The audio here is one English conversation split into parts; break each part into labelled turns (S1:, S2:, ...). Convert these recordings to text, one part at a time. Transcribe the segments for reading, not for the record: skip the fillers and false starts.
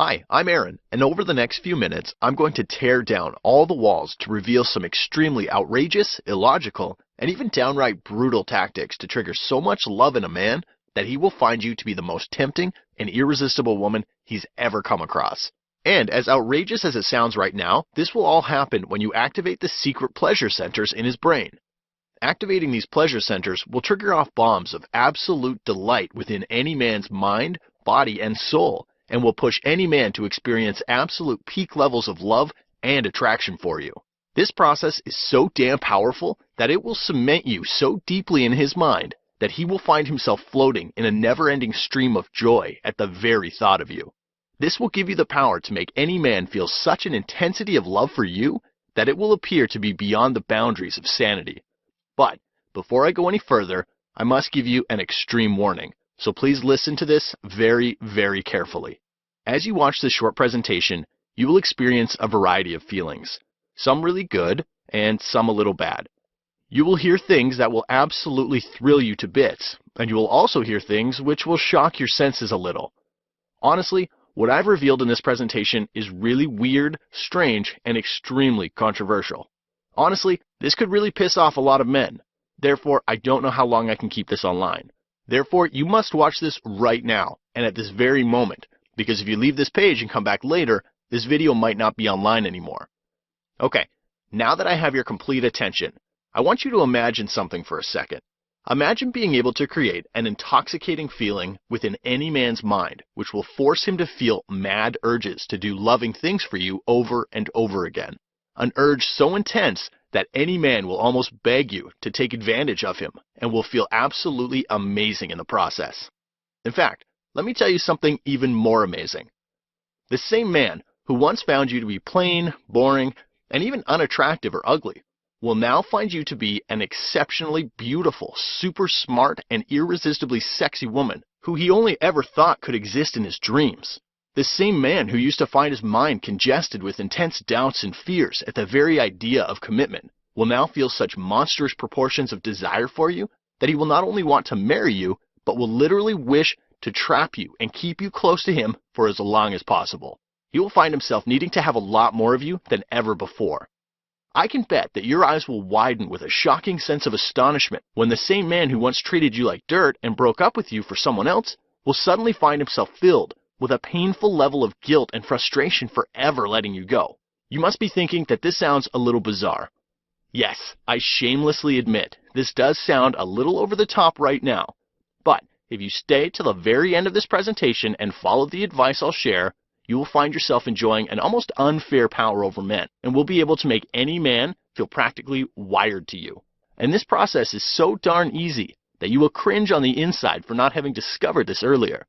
S1: Hi, I'm Aaron, and over the next few minutes, I'm going to tear down all the walls to reveal some extremely outrageous, illogical, and even downright brutal tactics to trigger so much love in a man that he will find you to be the most tempting and irresistible woman he's ever come across. And as outrageous as it sounds right now, this will all happen when you activate the secret pleasure centers in his brain. Activating these pleasure centers will trigger off bombs of absolute delight within any man's mind, body, and soul, and will push any man to experience absolute peak levels of love and attraction for you. This process is so damn powerful that it will cement you so deeply in his mind that he will find himself floating in a never-ending stream of joy at the very thought of you. This will give you the power to make any man feel such an intensity of love for you that it will appear to be beyond the boundaries of sanity. But before I go any further, I must give you an extreme warning, so please listen to this very, very carefully. As you watch this short presentation, you will experience a variety of feelings, some really good and some a little bad. You will hear things that will absolutely thrill you to bits, and you will also hear things which will shock your senses a little. Honestly, what I've revealed in this presentation is really weird, strange, and extremely controversial. Honestly, this could really piss off a lot of men. Therefore, I don't know how long I can keep this online. Therefore, you must watch this right now, and at this very moment, because if you leave this page and come back later, this video might not be online anymore. Okay, now that I have your complete attention, I want you to imagine something for a second. Imagine being able to create an intoxicating feeling within any man's mind, which will force him to feel mad urges to do loving things for you over and over again. An urge so intense that any man will almost beg you to take advantage of him and will feel absolutely amazing in the process. In fact, let me tell you something even more amazing. The same man who once found you to be plain, boring, and even unattractive or ugly will now find you to be an exceptionally beautiful, super smart, and irresistibly sexy woman who he only ever thought could exist in his dreams. The same man who used to find his mind congested with intense doubts and fears at the very idea of commitment will now feel such monstrous proportions of desire for you that he will not only want to marry you, but will literally wish to trap you and keep you close to him for as long as possible. He will find himself needing to have a lot more of you than ever before. I can bet that your eyes will widen with a shocking sense of astonishment when the same man who once treated you like dirt and broke up with you for someone else will suddenly find himself filled with a painful level of guilt and frustration for ever letting you go. You must be thinking that this sounds a little bizarre. Yes, I shamelessly admit this does sound a little over the top right now. But if you stay till the very end of this presentation and follow the advice I'll share, you will find yourself enjoying an almost unfair power over men and will be able to make any man feel practically wired to you. And this process is so darn easy that you will cringe on the inside for not having discovered this earlier.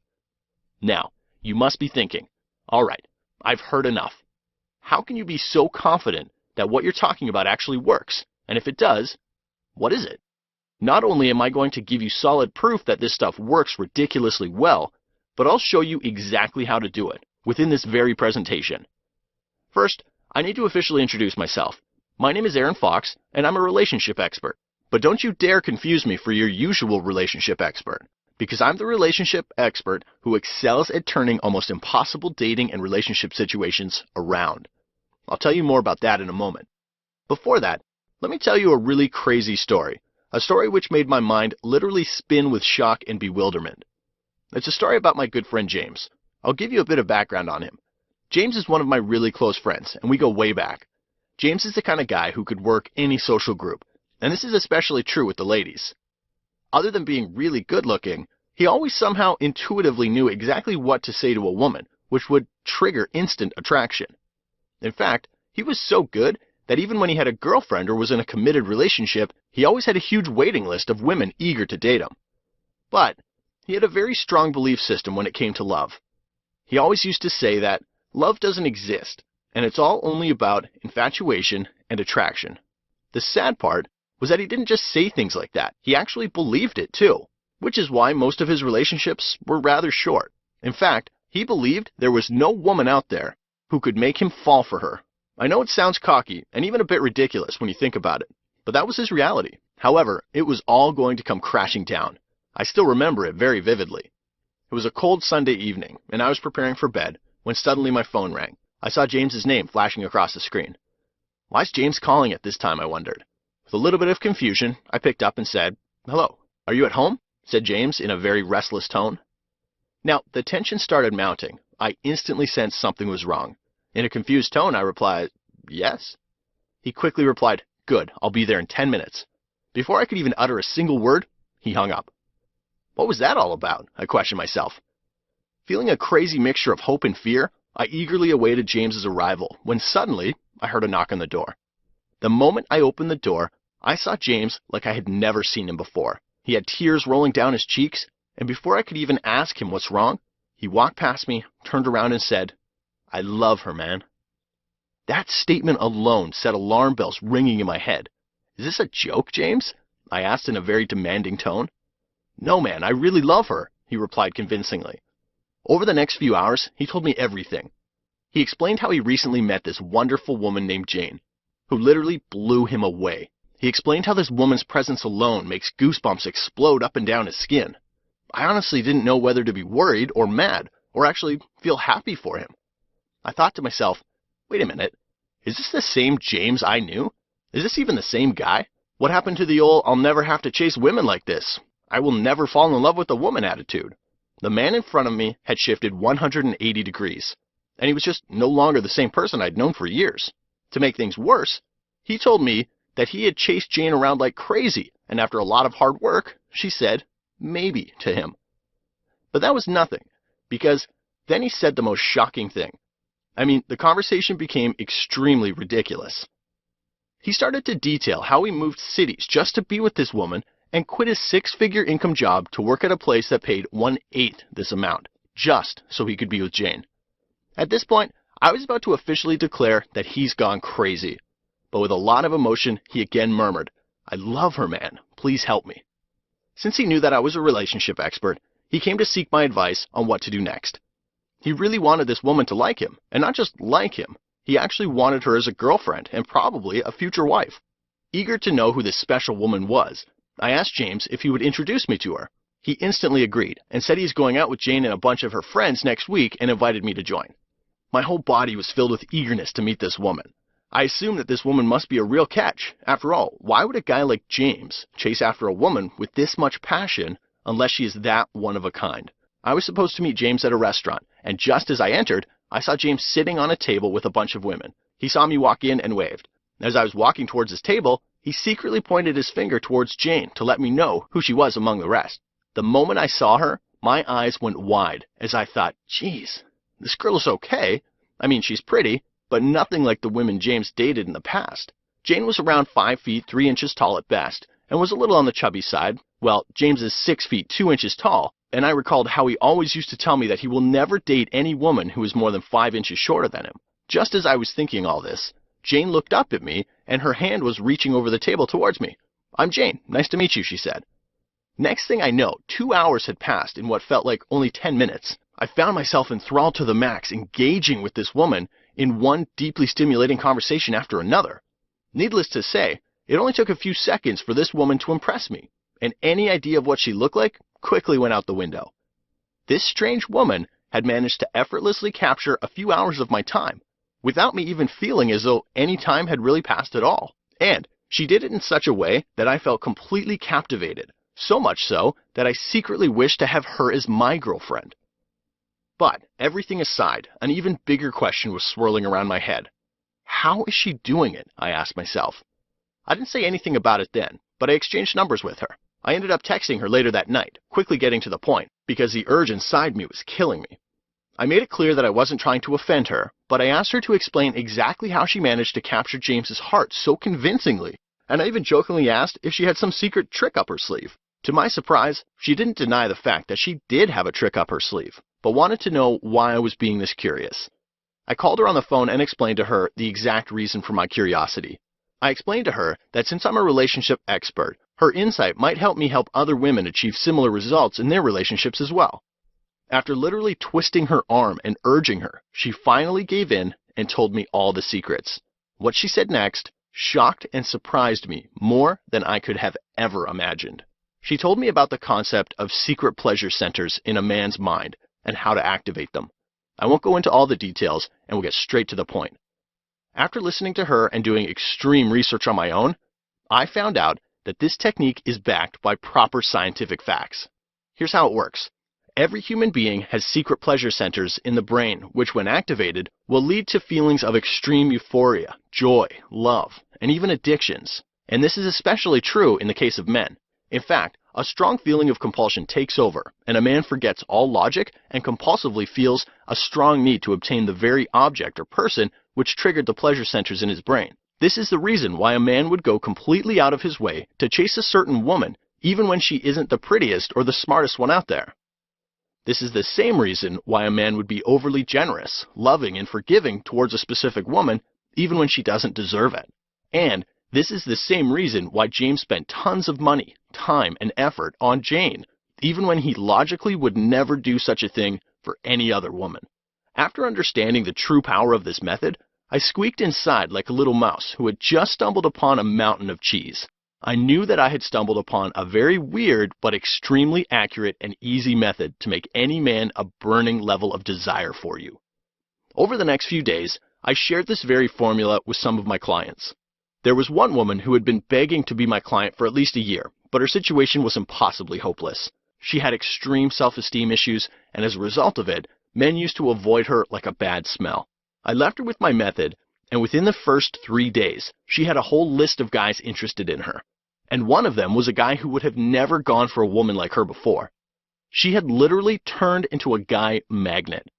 S1: Now, you must be thinking, all right, I've heard enough. How can you be so confident that what you're talking about actually works? And if it does, what is it? Not only am I going to give you solid proof that this stuff works ridiculously well, but I'll show you exactly how to do it within this very presentation. First, I need to officially introduce myself. My name is Aaron Fox, and I'm a relationship expert. But don't you dare confuse me for your usual relationship expert, because I'm the relationship expert who excels at turning almost impossible dating and relationship situations around. I'll tell you more about that in a moment. Before that, let me tell you a really crazy story, a story which made my mind literally spin with shock and bewilderment. It's a story about my good friend James. I'll give you a bit of background on him. James is one of my really close friends, and we go way back. James is the kind of guy who could work any social group, and this is especially true with the ladies. Other than being really good looking, he always somehow intuitively knew exactly what to say to a woman, which would trigger instant attraction. In fact, he was so good that even when he had a girlfriend or was in a committed relationship, he always had a huge waiting list of women eager to date him. But he had a very strong belief system when it came to love. He always used to say that love doesn't exist, and it's all only about infatuation and attraction. The sad part was that he didn't just say things like that, he actually believed it too, which is why most of his relationships were rather short. In fact, he believed there was no woman out there who could make him fall for her. I know it sounds cocky and even a bit ridiculous when you think about it, but that was his reality. However, it was all going to come crashing down. I still remember it very vividly. It was a cold Sunday evening, and I was preparing for bed when suddenly my phone rang. I saw James's name flashing across the screen. Why's James calling at this time, I wondered. With a little bit of confusion, I picked up and said, "Hello, are you at home?" said James in a very restless tone. Now, the tension started mounting. I instantly sensed something was wrong. In a confused tone, I replied, "Yes." He quickly replied, "Good, I'll be there in 10 minutes. Before I could even utter a single word, he hung up. What was that all about? I questioned myself. Feeling a crazy mixture of hope and fear, I eagerly awaited James's arrival when suddenly I heard a knock on the door. The moment I opened the door, I saw James like I had never seen him before. He had tears rolling down his cheeks, and before I could even ask him what's wrong, he walked past me, turned around and said, "I love her, man." That statement alone set alarm bells ringing in my head. "Is this a joke, James?" I asked in a very demanding tone. "No, man, I really love her," he replied convincingly. Over the next few hours, he told me everything. He explained how he recently met this wonderful woman named Jane, who literally blew him away. He explained how this woman's presence alone makes goosebumps explode up and down his skin. I honestly didn't know whether to be worried or mad, or actually feel happy for him. I thought to myself, wait a minute, is this the same James I knew? Is this even the same guy? What happened to the old, "I'll never have to chase women like this. I will never fall in love with a woman" attitude? The man in front of me had shifted 180 degrees, and he was just no longer the same person I'd known for years. To make things worse, he told me that he had chased Jane around like crazy, and after a lot of hard work, she said maybe to him. But that was nothing, because then he said the most shocking thing. I mean, the conversation became extremely ridiculous. He started to detail how he moved cities just to be with this woman and quit his 6-figure income job to work at a place that paid 1/8 this amount, just so he could be with Jane. At this point, I was about to officially declare that he's gone crazy. But with a lot of emotion, he again murmured, "I love her, man. Please help me." Since he knew that I was a relationship expert, he came to seek my advice on what to do next. He really wanted this woman to like him, and not just like him. He actually wanted her as a girlfriend and probably a future wife. Eager to know who this special woman was, I asked James if he would introduce me to her. He instantly agreed and said he's going out with Jane and a bunch of her friends next week and invited me to join. My whole body was filled with eagerness to meet this woman. I assumed that this woman must be a real catch. After all, why would a guy like James chase after a woman with this much passion unless she is that one of a kind? I was supposed to meet James at a restaurant, and just as I entered, I saw James sitting on a table with a bunch of women. He saw me walk in and waved. As I was walking towards his table, he secretly pointed his finger towards Jane to let me know who she was among the rest. The moment I saw her, my eyes went wide as I thought, geez, this girl is okay. I mean, she's pretty, but nothing like the women James dated in the past. Jane was around 5 feet 3 inches tall at best, and was a little on the chubby side. Well, James is 6 feet 2 inches tall, and I recalled how he always used to tell me that he will never date any woman who is more than 5 inches shorter than him. Just as I was thinking all this, Jane looked up at me, and her hand was reaching over the table towards me. "I'm Jane. Nice to meet you," she said. Next thing I know, 2 hours had passed in what felt like only 10 minutes. I found myself enthralled to the max, engaging with this woman in one deeply stimulating conversation after another. Needless to say, it only took a few seconds for this woman to impress me, and any idea of what she looked like quickly went out the window. This strange woman had managed to effortlessly capture a few hours of my time, without me even feeling as though any time had really passed at all. And she did it in such a way that I felt completely captivated, so much so that I secretly wished to have her as my girlfriend. But everything aside, an even bigger question was swirling around my head. How is she doing it? I asked myself. I didn't say anything about it then, but I exchanged numbers with her. I ended up texting her later that night, quickly getting to the point, because the urge inside me was killing me. I made it clear that I wasn't trying to offend her, but I asked her to explain exactly how she managed to capture James's heart so convincingly, and I even jokingly asked if she had some secret trick up her sleeve. To my surprise, she didn't deny the fact that she did have a trick up her sleeve, but wanted to know why I was being this curious. I called her on the phone and explained to her the exact reason for my curiosity. I explained to her that since I'm a relationship expert, her insight might help me help other women achieve similar results in their relationships as well. After literally twisting her arm and urging her, she finally gave in and told me all the secrets. What she said next shocked and surprised me more than I could have ever imagined. She told me about the concept of secret pleasure centers in a man's mind and how to activate them. I won't go into all the details and we'll get straight to the point. After listening to her and doing extreme research on my own, I found out that this technique is backed by proper scientific facts. Here's how it works. Every human being has secret pleasure centers in the brain, which when activated will lead to feelings of extreme euphoria, joy, love, and even addictions. And this is especially true in the case of men. In fact, a strong feeling of compulsion takes over, and a man forgets all logic and compulsively feels a strong need to obtain the very object or person which triggered the pleasure centers in his brain. This is the reason why a man would go completely out of his way to chase a certain woman, even when she isn't the prettiest or the smartest one out there. This is the same reason why a man would be overly generous, loving, and forgiving towards a specific woman, even when she doesn't deserve it. And this is the same reason why James spent tons of money, time, and effort on Jane, even when he logically would never do such a thing for any other woman. After understanding the true power of this method, I squeaked inside like a little mouse who had just stumbled upon a mountain of cheese. I knew that I had stumbled upon a very weird but extremely accurate and easy method to make any man a burning level of desire for you. Over the next few days, I shared this very formula with some of my clients. There was one woman who had been begging to be my client for at least a year, but her situation was impossibly hopeless. She had extreme self-esteem issues, and as a result of it, men used to avoid her like a bad smell. I left her with my method, and within the first 3 days, she had a whole list of guys interested in her. And one of them was a guy who would have never gone for a woman like her before. She had literally turned into a guy magnet.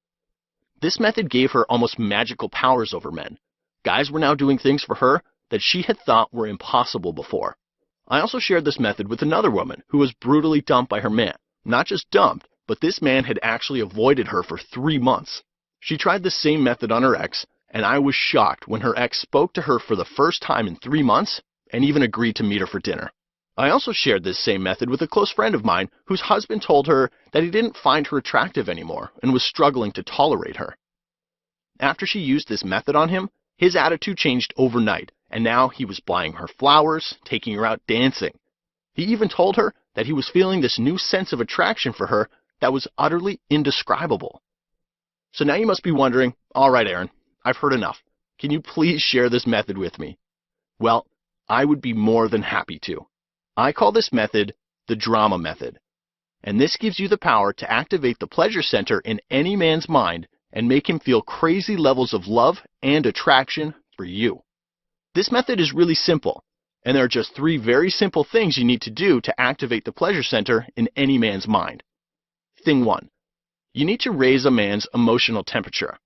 S1: This method gave her almost magical powers over men. Guys were now doing things for her that she had thought were impossible before. I also shared this method with another woman who was brutally dumped by her man. Not just dumped, but this man had actually avoided her for 3 months. She tried the same method on her ex, and I was shocked when her ex spoke to her for the first time in 3 months and even agreed to meet her for dinner. I also shared this same method with a close friend of mine whose husband told her that he didn't find her attractive anymore and was struggling to tolerate her. After she used this method on him, his attitude changed overnight, and now he was buying her flowers, taking her out dancing. He even told her that he was feeling this new sense of attraction for her that was utterly indescribable. So now you must be wondering, all right, Aaron, I've heard enough. Can you please share this method with me? Well, I would be more than happy to. I call this method the drama method. And this gives you the power to activate the pleasure center in any man's mind and make him feel crazy levels of love and attraction for you. This method is really simple, and there are just 3 very simple things you need to do to activate the pleasure center in any man's mind. Thing 1. You need to raise a man's emotional temperature.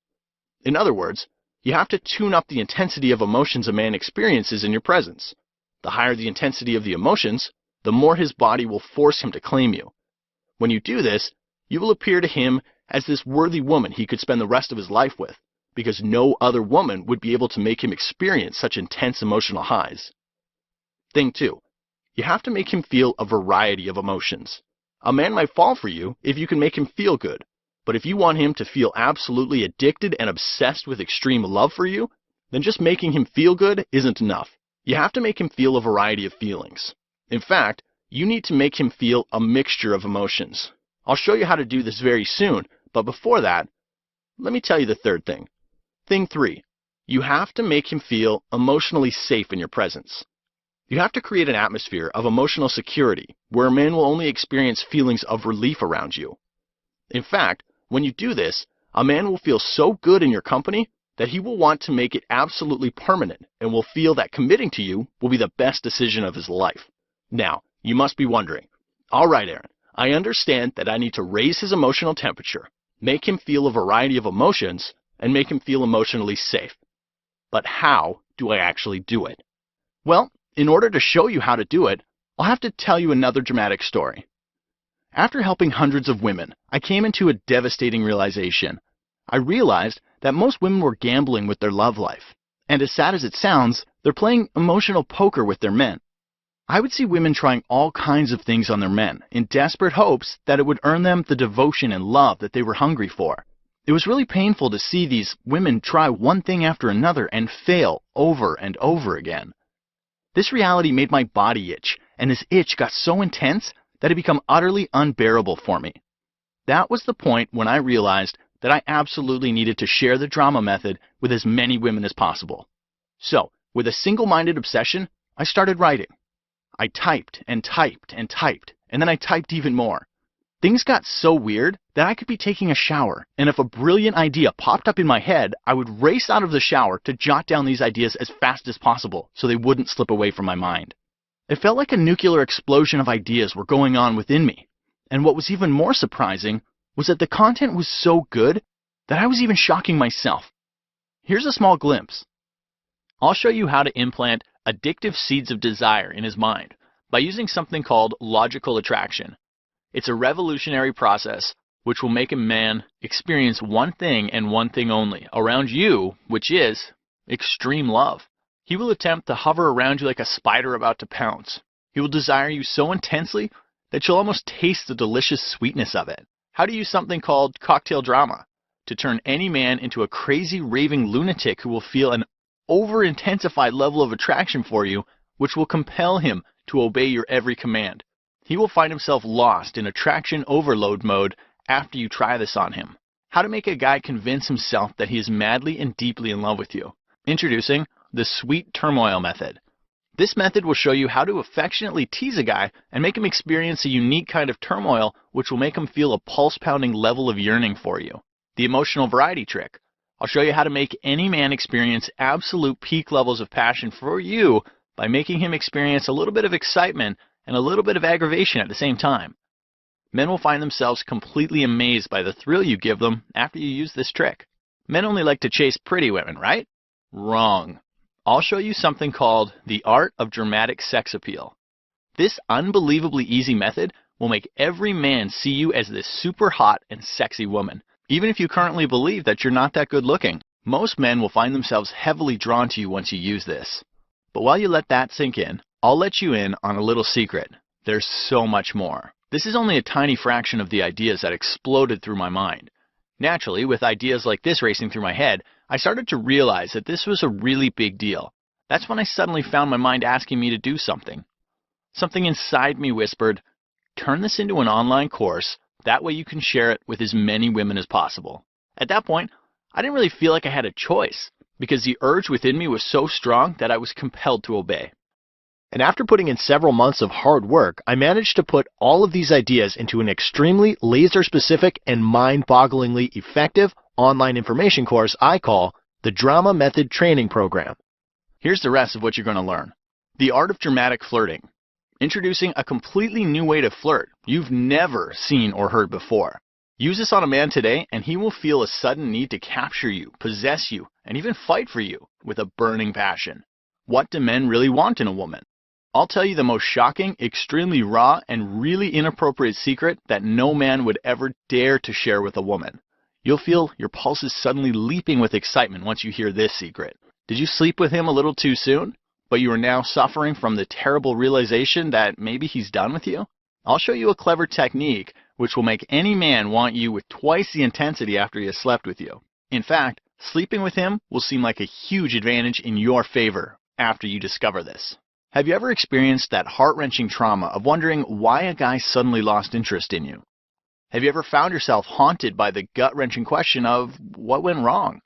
S1: In other words, you have to tune up the intensity of emotions a man experiences in your presence. The higher the intensity of the emotions, the more his body will force him to claim you. When you do this, you will appear to him as this worthy woman he could spend the rest of his life with, because no other woman would be able to make him experience such intense emotional highs. Thing 2. You have to make him feel a variety of emotions. A man might fall for you if you can make him feel good, but if you want him to feel absolutely addicted and obsessed with extreme love for you, then just making him feel good isn't enough. You have to make him feel a variety of feelings. In fact, you need to make him feel a mixture of emotions. I'll show you how to do this very soon, but before that, let me tell you the third thing. Thing 3. You have to make him feel emotionally safe in your presence. You have to create an atmosphere of emotional security where a man will only experience feelings of relief around you. In fact, when you do this, a man will feel so good in your company that he will want to make it absolutely permanent and will feel that committing to you will be the best decision of his life. Now, you must be wondering, all right, Aaron, I understand that I need to raise his emotional temperature, make him feel a variety of emotions, and make him feel emotionally safe. But how do I actually do it? Well, in order to show you how to do it, I'll have to tell you another dramatic story. After helping hundreds of women, I came into a devastating realization. I realized that most women were gambling with their love life. And as sad as it sounds, they're playing emotional poker with their men. I would see women trying all kinds of things on their men in desperate hopes that it would earn them the devotion and love that they were hungry for. It was really painful to see these women try one thing after another and fail over and over again. This reality made my body itch, and this itch got so intense that it became utterly unbearable for me. That was the point when I realized
S2: that I absolutely needed to share the drama method with as many women as possible. So, with a single-minded obsession, I started writing. I typed and typed and typed, and then I typed even more. Things got so weird that I could be taking a shower, and if a brilliant idea popped up in my head, I would race out of the shower to jot down these ideas as fast as possible so they wouldn't slip away from my mind. It felt like a nuclear explosion of ideas were going on within me, and what was even more surprising was that the content was so good that I was even shocking myself. Here's a small glimpse. I'll show you how to implant addictive seeds of desire in his mind by using something called logical attraction. It's a revolutionary process which will make a man experience one thing and one thing only around you, which is extreme love. He will attempt to hover around you like a spider about to pounce. He will desire you so intensely that you'll almost taste the delicious sweetness of it. How to use something called cocktail drama to turn any man into a crazy raving lunatic who will feel an over-intensified level of attraction for you, which will compel him to obey your every command. He will find himself lost in attraction overload mode after you try this on him. How to make a guy convince himself that he is madly and deeply in love with you. Introducing the sweet turmoil method. This method will show you how to affectionately tease a guy and make him experience a unique kind of turmoil which will make him feel a pulse-pounding level of yearning for you. The emotional variety trick. I'll show you how to make any man experience absolute peak levels of passion for you by making him experience a little bit of excitement and a little bit of aggravation at the same time. Men will find themselves completely amazed by the thrill you give them after you use this trick. Men only like to chase pretty women, right? Wrong. I'll show you something called the art of dramatic sex appeal. This unbelievably easy method will make every man see you as this super hot and sexy woman, even if you currently believe that you're not that good looking. Most men will find themselves heavily drawn to you once you use this. But while you let that sink in, I'll let you in on a little secret. There's so much more. This is only a tiny fraction of the ideas that exploded through my mind. Naturally, with ideas like this racing through my head, I started to realize that this was a really big deal. That's when I suddenly found my mind asking me to do something. Something inside me whispered, turn this into an online course, that way you can share it with as many women as possible. At that point, I didn't really feel like I had a choice, because the urge within me was so strong that I was compelled to obey.
S1: And after putting in several months of hard work, I managed to put all of these ideas into an extremely laser-specific and mind-bogglingly effective online information course I call the Drama Method Training Program.
S2: Here's the rest of what you're going to learn. The art of dramatic flirting. Introducing a completely new way to flirt you've never seen or heard before. Use this on a man today and he will feel a sudden need to capture you, possess you, and even fight for you with a burning passion. What do men really want in a woman? I'll tell you the most shocking, extremely raw, and really inappropriate secret that no man would ever dare to share with a woman. You'll feel your pulses suddenly leaping with excitement once you hear this secret. Did you sleep with him a little too soon, but you are now suffering from the terrible realization that maybe he's done with you? I'll show you a clever technique which will make any man want you with twice the intensity after he has slept with you. In fact, sleeping with him will seem like a huge advantage in your favor after you discover this. Have you ever experienced that heart-wrenching trauma of wondering why a guy suddenly lost interest in you? Have you ever found yourself haunted by the gut-wrenching question of what went wrong?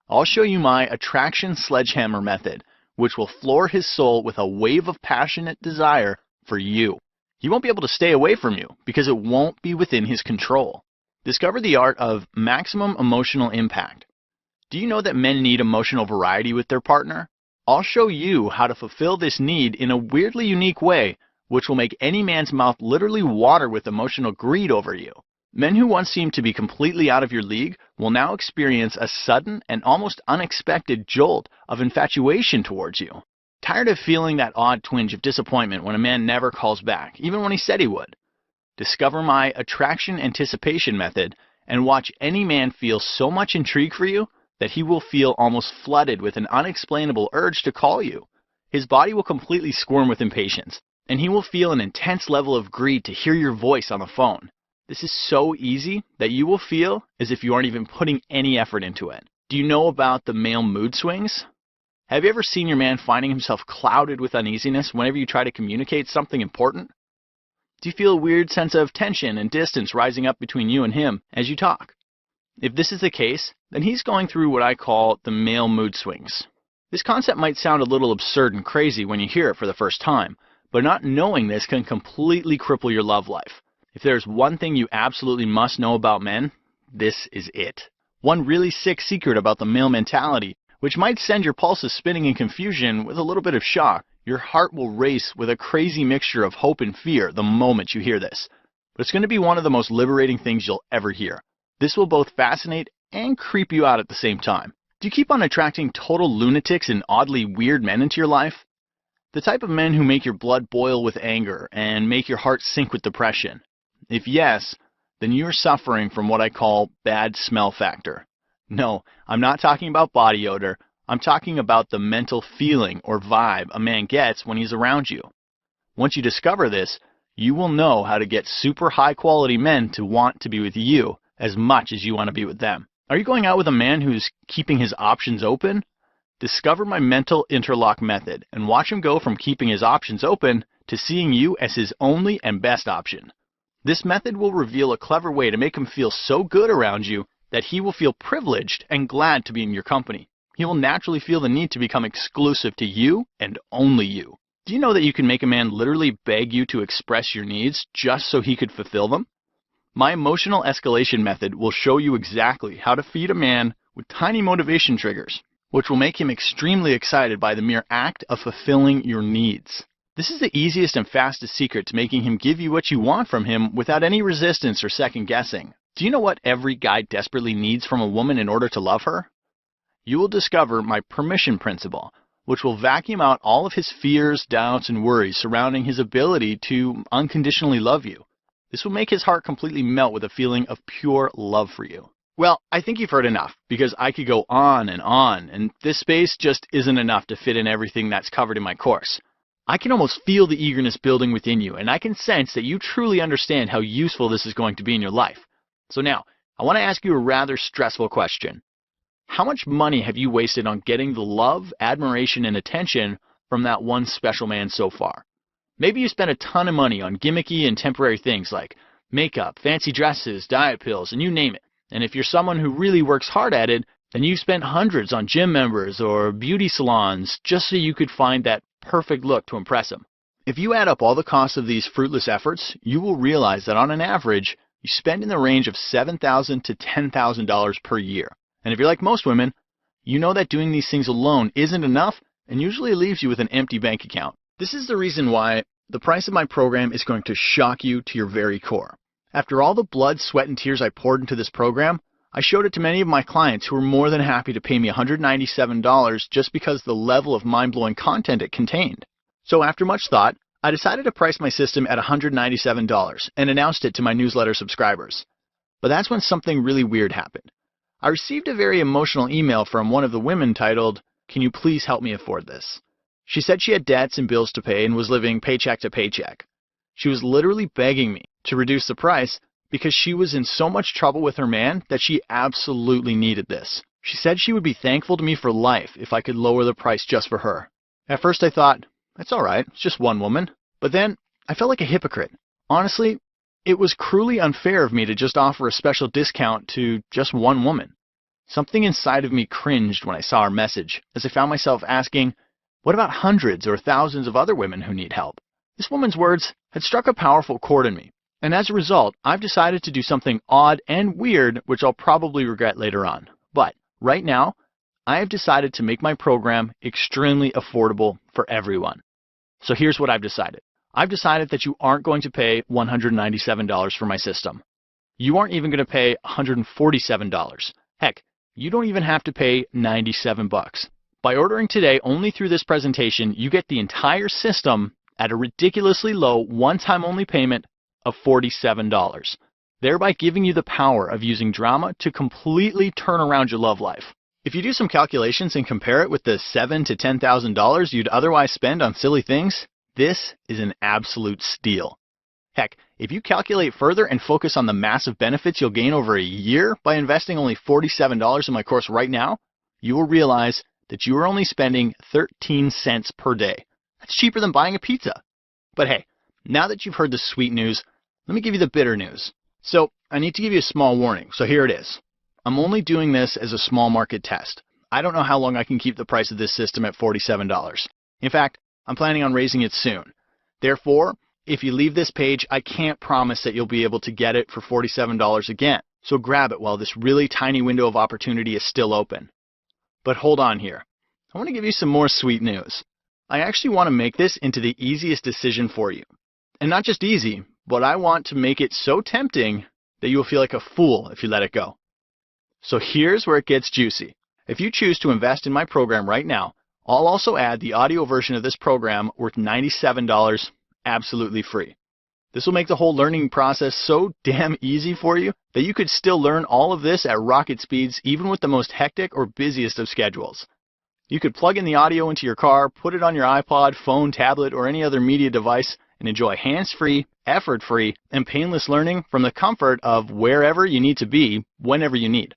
S2: I'll show you my attraction sledgehammer method, which will floor his soul with a wave of passionate desire for you. He won't be able to stay away from you because it won't be within his control. Discover the art of maximum emotional impact. Do you know that men need emotional variety with their partner? I'll show you how to fulfill this need in a weirdly unique way, which will make any man's mouth literally water with emotional greed over you. Men who once seemed to be completely out of your league will now experience a sudden and almost unexpected jolt of infatuation towards you. Tired of feeling that odd twinge of disappointment when a man never calls back, even when he said he would? Discover my attraction anticipation method and watch any man feel so much intrigue for you that he will feel almost flooded with an unexplainable urge to call you. His body will completely squirm with impatience, and he will feel an intense level of greed to hear your voice on the phone. This is so easy that you will feel as if you aren't even putting any effort into it. Do you know about the male mood swings? Have you ever seen your man finding himself clouded with uneasiness whenever you try to communicate something important? Do you feel a weird sense of tension and distance rising up between you and him as you talk? If this is the case, then he's going through what I call the male mood swings. This concept might sound a little absurd and crazy when you hear it for the first time, but not knowing this can completely cripple your love life. If there's one thing you absolutely must know about men, this is it. One really sick secret about the male mentality, which might send your pulses spinning in confusion with a little bit of shock. Your heart will race with a crazy mixture of hope and fear the moment you hear this. But it's going to be one of the most liberating things you'll ever hear. This will both fascinate and creep you out at the same time. Do you keep on attracting total lunatics and oddly weird men into your life? The type of men who make your blood boil with anger and make your heart sink with depression? If yes, then you're suffering from what I call bad smell factor. No, I'm not talking about body odor. I'm talking about the mental feeling or vibe a man gets when he's around you. Once you discover this, you will know how to get super high quality men to want to be with you as much as you want to be with them. Are you going out with a man who's keeping his options open? Discover my mental interlock method and watch him go from keeping his options open to seeing you as his only and best option. This method will reveal a clever way to make him feel so good around you that he will feel privileged and glad to be in your company. He will naturally feel the need to become exclusive to you and only you. Do you know that you can make a man literally beg you to express your needs just so he could fulfill them? My emotional escalation method will show you exactly how to feed a man with tiny motivation triggers, which will make him extremely excited by the mere act of fulfilling your needs. This is the easiest and fastest secret to making him give you what you want from him without any resistance or second guessing. Do you know what every guy desperately needs from a woman in order to love her? You will discover my permission principle, which will vacuum out all of his fears, doubts, and worries surrounding his ability to unconditionally love you. This will make his heart completely melt with a feeling of pure love for you. Well, I think you've heard enough, because I could go on, and this space just isn't enough to fit in everything that's covered in my course. I can almost feel the eagerness building within you, and I can sense that you truly understand how useful this is going to be in your life. So now, I want to ask you a rather stressful question. How much money have you wasted on getting the love, admiration, and attention from that one special man so far? Maybe you spent a ton of money on gimmicky and temporary things like makeup, fancy dresses, diet pills, and you name it. And if you're someone who really works hard at it, then you've spent hundreds on gym members or beauty salons just so you could find that perfect look to impress him. If you add up all the costs of these fruitless efforts, you will realize that on an average, you spend in the range of $7,000 to $10,000 per year. And if you're like most women, you know that doing these things alone isn't enough and usually leaves you with an empty bank account. This is the reason why the price of my program is going to shock you to your very core. After all the blood, sweat, and tears I poured into this program, I showed it to many of my clients who were more than happy to pay me $197 just because of the level of mind-blowing content it contained. So after much thought, I decided to price my system at $197 and announced it to my newsletter subscribers. But that's when something really weird happened. I received a very emotional email from one of the women titled, "Can you please help me afford this?" She said she had debts and bills to pay and was living paycheck to paycheck. She was literally begging me to reduce the price because she was in so much trouble with her man that she absolutely needed this. She said she would be thankful to me for life if I could lower the price just for her. At first I thought, that's alright, it's just one woman. But then I felt like a hypocrite. Honestly, it was cruelly unfair of me to just offer a special discount to just one woman. Something inside of me cringed when I saw her message, as I found myself asking, what about hundreds or thousands of other women who need help? This woman's words had struck a powerful chord in me, and as a result, I've decided to do something odd and weird, which I'll probably regret later on. But right now, I have decided to make my program extremely affordable for everyone. So here's what I've decided. I've decided that you aren't going to pay $197 for my system. You aren't even going to pay $147. Heck, you don't even have to pay $97. By ordering today only through this presentation, you get the entire system at a ridiculously low one-time only payment of $47, thereby giving you the power of using drama to completely turn around your love life. If you do some calculations and compare it with the $7,000 to $10,000 you'd otherwise spend on silly things, this is an absolute steal. Heck, if you calculate further and focus on the massive benefits you'll gain over a year by investing only $47 in my course right now, you will realize that you are only spending 13 cents per day. That's cheaper than buying a pizza. But hey, now that you've heard the sweet news, let me give you the bitter news. So I need to give you a small warning, so here it is. I'm only doing this as a small market test. I don't know how long I can keep the price of this system at $47. In fact, I'm planning on raising it soon. Therefore, if you leave this page, I can't promise that you'll be able to get it for $47 again. So grab it while this really tiny window of opportunity is still open. But hold on here. I want to give you some more sweet news. I actually want to make this into the easiest decision for you. And not just easy, but I want to make it so tempting that you will feel like a fool if you let it go. So here's where it gets juicy. If you choose to invest in my program right now, I'll also add the audio version of this program worth $97 absolutely free. This will make the whole learning process so damn easy for you that you could still learn all of this at rocket speeds even with the most hectic or busiest of schedules. You could plug in the audio into your car, put it on your iPod, phone, tablet, or any other media device and enjoy hands-free, effort-free, and painless learning from the comfort of wherever you need to be, whenever you need.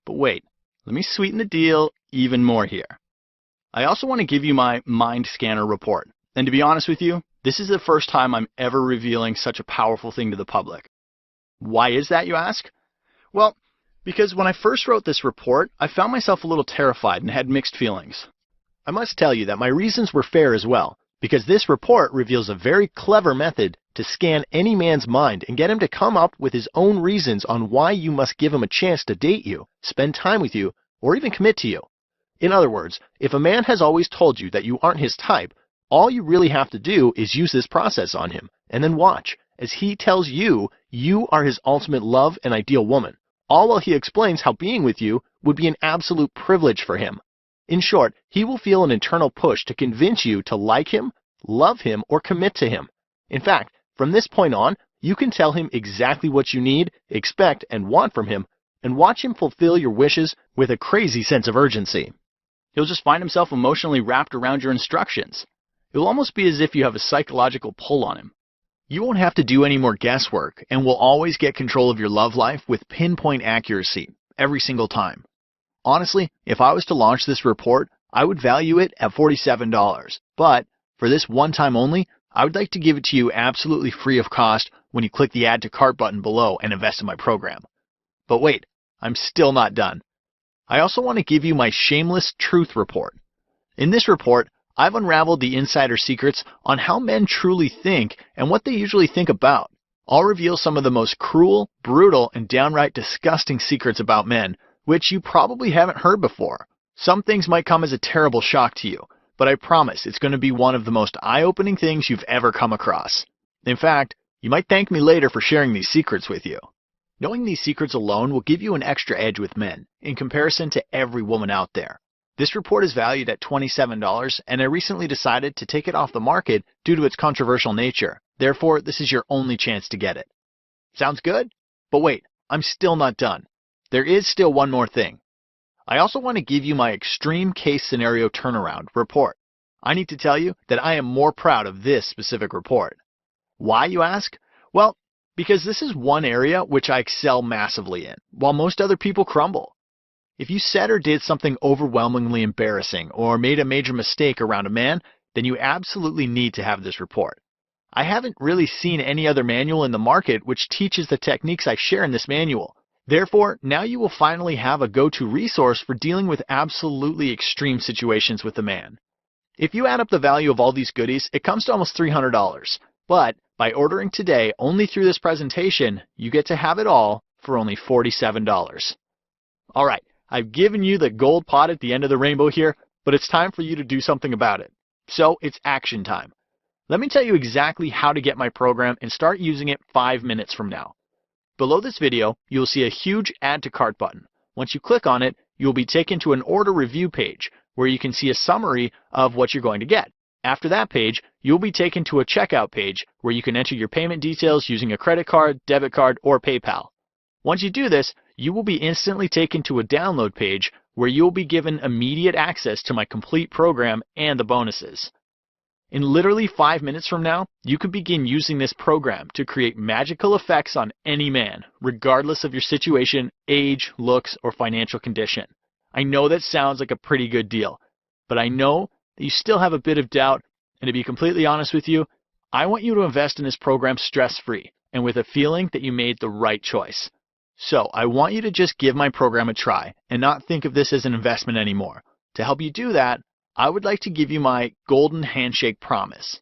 S2: But wait, let me sweeten the deal even more here. I also want to give you my Mind Scanner report. And to be honest with you, this is the first time I'm ever revealing such a powerful thing to the public. Why is that, you ask? Well, because when I first wrote this report, I found myself a little terrified and had mixed feelings. I must tell you that my reasons were fair as well, because this report reveals a very clever method to scan any man's mind and get him to come up with his own reasons on why you must give him a chance to date you, spend time with you, or even commit to you. In other words, if a man has always told you that you aren't his type, all you really have to do is use this process on him, and then watch as he tells you you are his ultimate love and ideal woman, all while he explains how being with you would be an absolute privilege for him. In short, he will feel an internal push to convince you to like him, love him, or commit to him. In fact, from this point on, you can tell him exactly what you need, expect, and want from him, and watch him fulfill your wishes with a crazy sense of urgency. He'll just find himself emotionally wrapped around your instructions. It will almost be as if you have a psychological pull on him. You won't have to do any more guesswork and will always get control of your love life with pinpoint accuracy every single time. Honestly, if I was to launch this report, I would value it at $47. But for this one time only, I would like to give it to you absolutely free of cost when you click the Add to Cart button below and invest in my program. But wait, I'm still not done. I also want to give you my shameless truth report. In this report, I've unraveled the insider secrets on how men truly think and what they usually think about. I'll reveal some of the most cruel, brutal, and downright disgusting secrets about men, which you probably haven't heard before. Some things might come as a terrible shock to you, but I promise it's going to be one of the most eye-opening things you've ever come across. In fact, you might thank me later for sharing these secrets with you. Knowing these secrets alone will give you an extra edge with men, in comparison to every woman out there. This report is valued at $27, and I recently decided to take it off the market due to its controversial nature. Therefore, this is your only chance to get it. Sounds good? But wait, I'm still not done. There is still one more thing. I also want to give you my extreme case scenario turnaround report. I need to tell you that I am more proud of this specific report. Why, you ask? Well, because this is one area which I excel massively in, while most other people crumble. If you said or did something overwhelmingly embarrassing or made a major mistake around a man, then you absolutely need to have this report. I haven't really seen any other manual in the market which teaches the techniques I share in this manual. Therefore, now you will finally have a go-to resource for dealing with absolutely extreme situations with a man. If you add up the value of all these goodies, it comes to almost $300. But by ordering today only through this presentation, you get to have it all for only $47. All right. I've given you the gold pot at the end of the rainbow here, but it's time for you to do something about it. So it's action time. Let me tell you exactly how to get my program and start using it 5 minutes from now. Below this video, you'll see a huge Add to Cart button. Once you click on it, you'll be taken to an order review page where you can see a summary of what you're going to get. After that page, you'll be taken to a checkout page where you can enter your payment details using a credit card, debit card, or PayPal. Once you do this, you will be instantly taken to a download page where you'll be given immediate access to my complete program and the bonuses. In literally 5 minutes from now, you can begin using this program to create magical effects on any man, regardless of your situation, age, looks, or financial condition. I know that sounds like a pretty good deal, but I know that you still have a bit of doubt, and to be completely honest with you, I want you to invest in this program stress-free and with a feeling that you made the right choice. So I want you to just give my program a try and not think of this as an investment anymore. To help you do that, I would like to give you my golden handshake promise.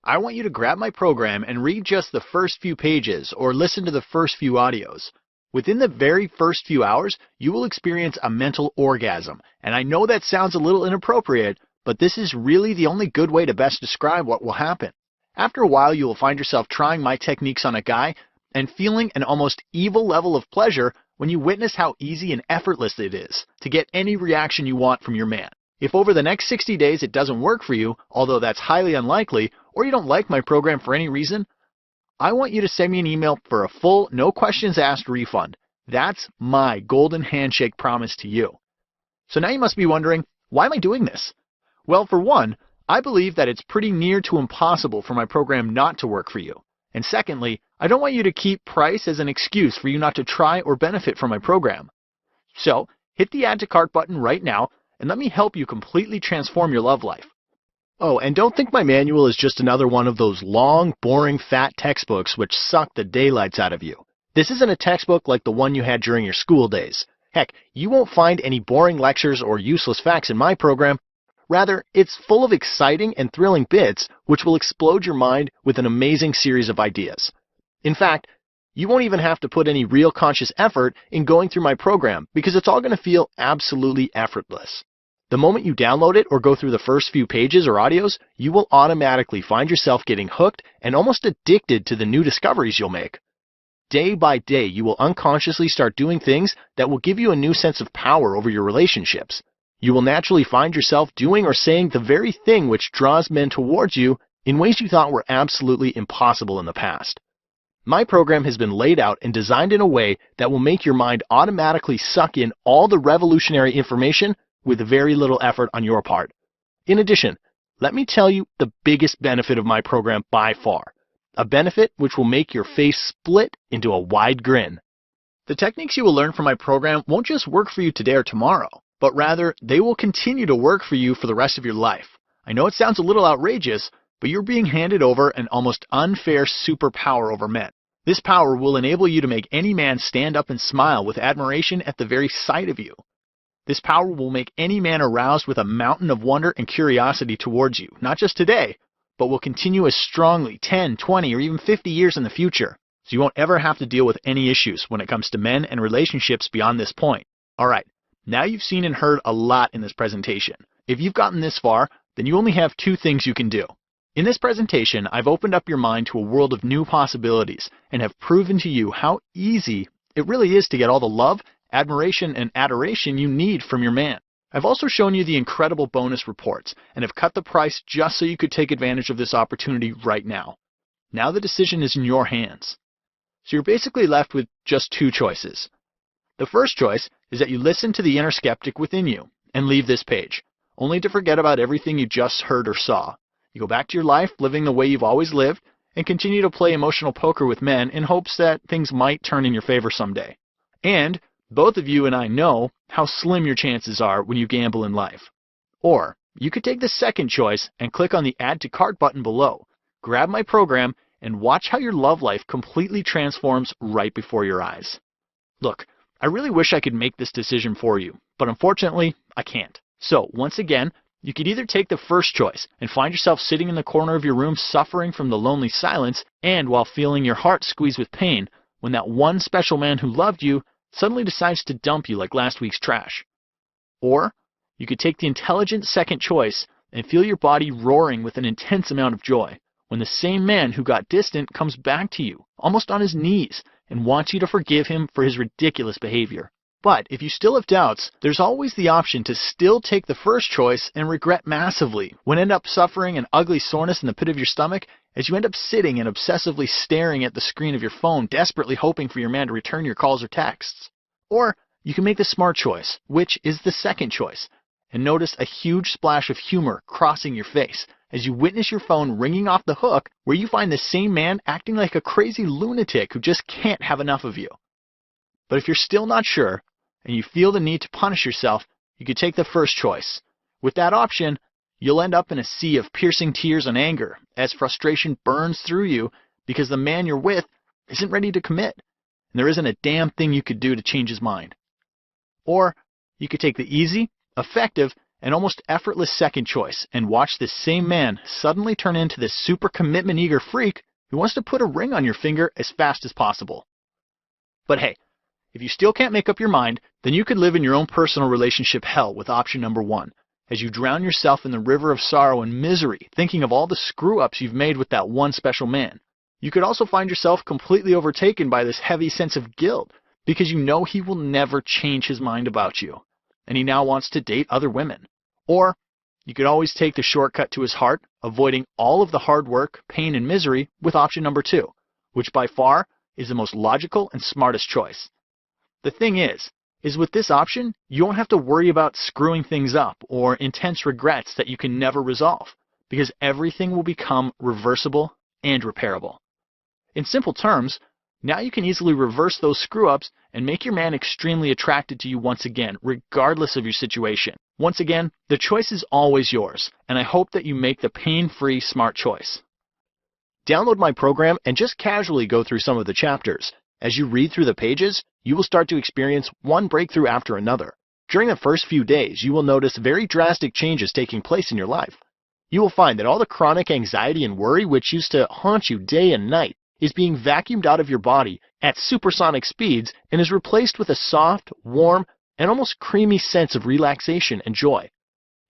S2: I want you to grab my program and read just the first few pages or listen to the first few audios. Within the very first few hours, you will experience a mental orgasm. And I know that sounds a little inappropriate, but this is really the only good way to best describe what will happen. After a while, you will find yourself trying my techniques on a guy and feeling an almost evil level of pleasure when you witness how easy and effortless it is to get any reaction you want from your man. If over the next 60 days it doesn't work for you, although that's highly unlikely, or you don't like my program for any reason, I want you to send me an email for a full, no questions asked refund. That's my golden handshake promise to you. So now you must be wondering, why am I doing this? Well, for one, I believe that it's pretty near to impossible for my program not to work for you. And secondly, I don't want you to keep price as an excuse for you not to try or benefit from my program. So hit the add to cart button right now and let me help you completely transform your love life. Oh, and don't think my manual is just another one of those long, boring, fat textbooks which suck the daylights out of you. This isn't a textbook like the one you had during your school days. Heck, you won't find any boring lectures or useless facts in my program. Rather, it's full of exciting and thrilling bits which will explode your mind with an amazing series of ideas. In fact, you won't even have to put any real conscious effort in going through my program because it's all going to feel absolutely effortless. The moment you download it or go through the first few pages or audios, you will automatically find yourself getting hooked and almost addicted to the new discoveries you'll make. Day by day, you will unconsciously start doing things that will give you a new sense of power over your relationships. You will naturally find yourself doing or saying the very thing which draws men towards you in ways you thought were absolutely impossible in the past. My program has been laid out and designed in a way that will make your mind automatically suck in all the revolutionary information with very little effort on your part. In addition, let me tell you the biggest benefit of my program by far. A benefit which will make your face split into a wide grin. The techniques you will learn from my program won't just work for you today or tomorrow, but rather they will continue to work for you for the rest of your life. I know it sounds a little outrageous, but you're being handed over an almost unfair superpower over men. This power will enable you to make any man stand up and smile with admiration at the very sight of you. This power will make any man aroused with a mountain of wonder and curiosity towards you, not just today, but will continue as strongly 10, 20, or even 50 years in the future, so you won't ever have to deal with any issues when it comes to men and relationships beyond this point. Alright, now you've seen and heard a lot in this presentation. If you've gotten this far, then you only have two things you can do. In this presentation, I've opened up your mind to a world of new possibilities and have proven to you how easy it really is to get all the love, admiration, and adoration you need from your man. I've also shown you the incredible bonus reports and have cut the price just so you could take advantage of this opportunity right now. Now the decision is in your hands. So you're basically left with just two choices. The first choice is that you listen to the inner skeptic within you and leave this page, only to forget about everything you just heard or saw. You go back to your life living the way you've always lived and continue to play emotional poker with men in hopes that things might turn in your favor someday. And both of you and I know how slim your chances are when you gamble in life. Or you could take the second choice and click on the Add to Cart button below, grab my program, and watch how your love life completely transforms right before your eyes. Look, I really wish I could make this decision for you, but unfortunately, I can't. So once again, you could either take the first choice and find yourself sitting in the corner of your room suffering from the lonely silence and while feeling your heart squeeze with pain when that one special man who loved you suddenly decides to dump you like last week's trash. Or you could take the intelligent second choice and feel your body roaring with an intense amount of joy when the same man who got distant comes back to you, almost on his knees, and wants you to forgive him for his ridiculous behavior. But if you still have doubts, there's always the option to still take the first choice and regret massively when end up suffering an ugly soreness in the pit of your stomach as you end up sitting and obsessively staring at the screen of your phone, desperately hoping for your man to return your calls or texts. Or you can make the smart choice, which is the second choice, and notice a huge splash of humor crossing your face as you witness your phone ringing off the hook where you find the same man acting like a crazy lunatic who just can't have enough of you. But if you're still not sure, and you feel the need to punish yourself, you could take the first choice. With that option, you'll end up in a sea of piercing tears and anger as frustration burns through you because the man you're with isn't ready to commit. and there isn't a damn thing you could do to change his mind. Or you could take the easy, effective, and almost effortless second choice and watch this same man suddenly turn into this super commitment eager freak who wants to put a ring on your finger as fast as possible. But hey, if you still can't make up your mind, then you could live in your own personal relationship hell with option number 1, as you drown yourself in the river of sorrow and misery thinking of all the screw-ups you've made with that one special man. You could also find yourself completely overtaken by this heavy sense of guilt because you know he will never change his mind about you, and he now wants to date other women. Or you could always take the shortcut to his heart, avoiding all of the hard work, pain, and misery with option number 2, which by far is the most logical and smartest choice. The thing is with this option, you won't have to worry about screwing things up or intense regrets that you can never resolve, because everything will become reversible and repairable. In simple terms, now you can easily reverse those screw-ups and make your man extremely attracted to you once again, regardless of your situation. Once again, the choice is always yours, and I hope that you make the pain-free, smart choice.
S1: Download my program and just casually go through some of the chapters. As you read through the pages, you will start to experience one breakthrough after another. During the first few days, you will notice very drastic changes taking place in your life. You will find that all the chronic anxiety and worry which used to haunt you day and night is being vacuumed out of your body at supersonic speeds and is replaced with a soft, warm, and almost creamy sense of relaxation and joy.